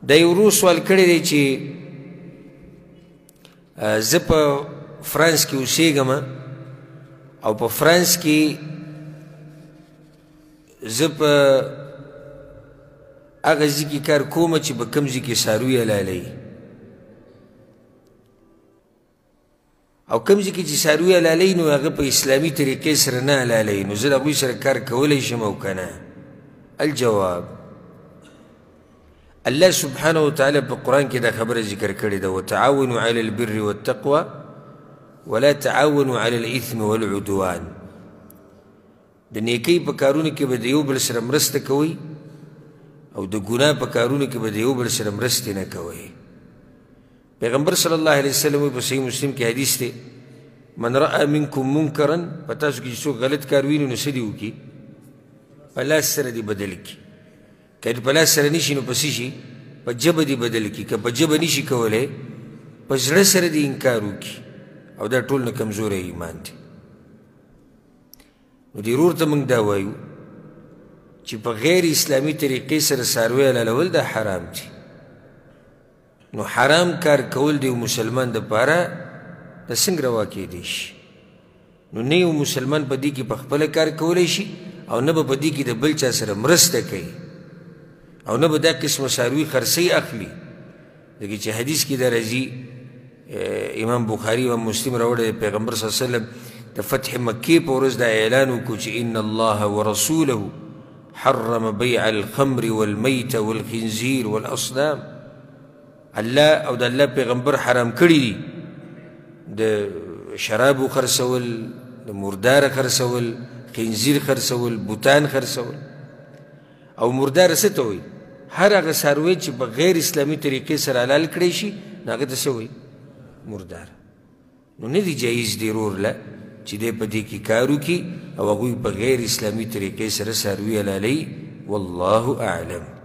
دا یو ورور سوال کړی دی چې زه په فرانس کې اوسېږم او په فرانس کې زه په هغه ځای کې کار کوم چې په کوم ځای کې څاروي حلالوي او کوم ځای کې چې څاروي حلالوي نو هغه په اسلامي طریقې سره نه حلالوي نو زه د هغوی سره کار کولی شم او که نه الجواب الله سبحانه وتعالى په قرآن کې دا خبره ذکر کړې ده وتعاونوا على البر والتقوى ولا تعاونوا على الإثم والعدوان د نیکۍ په کارونو کې به د یو بل سره مرسته کوئ او د ګناه په کارونو کې به د یو بل سره مرستې نه کوئ پیغمبر صلی الله علیه وسلم په صحیح مسلم کې حدیث دی من رأى منکم منکرا په تاسو کې چې څوک غلط کار ویني نو څه دې وکړي په لاس سره دې بدل کړي که په لاس سره نشي نو په څه شي په ژبه دې بدل کړي که په ژبه نشي کولی په زړه سره دې انکار وکړي او دا ټول نه کمزوری ایمان دی نو دې ورور ته موږ دا وایو چې په غیر اسلامي طریقې سره څاروي حلالول دا حرام دي نو حرام کار کول د یو مسلمان دپاره دا څنګه روا کیدی شي نو نه یو مسلمان په دې کې په خپله کار کولی شي او نه به په دې کې د بل چا سره مرسته کوي او نه به دا قسمه څاروي خرڅۍ اخلي ځکه چې حدیث کې دا راځي امام بخاري او مسلم راوړی پیغمبر صلی الله علیه وسلم د فتح مکې په ورځ دا اعلان وکړو چې ان الله ورسوله حرم بيع الخمر والميت والخنزير والاصنام الله او د الله پیغمبر حرام کړي دي د شرابو خرڅول د مردار خرڅول خنزیر خرڅول بوتان خرڅول او مردار څه ته وایي هر هغه څاروی چې په غیر اسلامي طریقې سره حلال کړی شي نو هغه ته څه وایي مردار نو نه دي جایز دی ورور له چې دی په دې کې کار وکړي او هغوی په غیر اسلامي طریقې سره څاروي حلالوي والله اعلم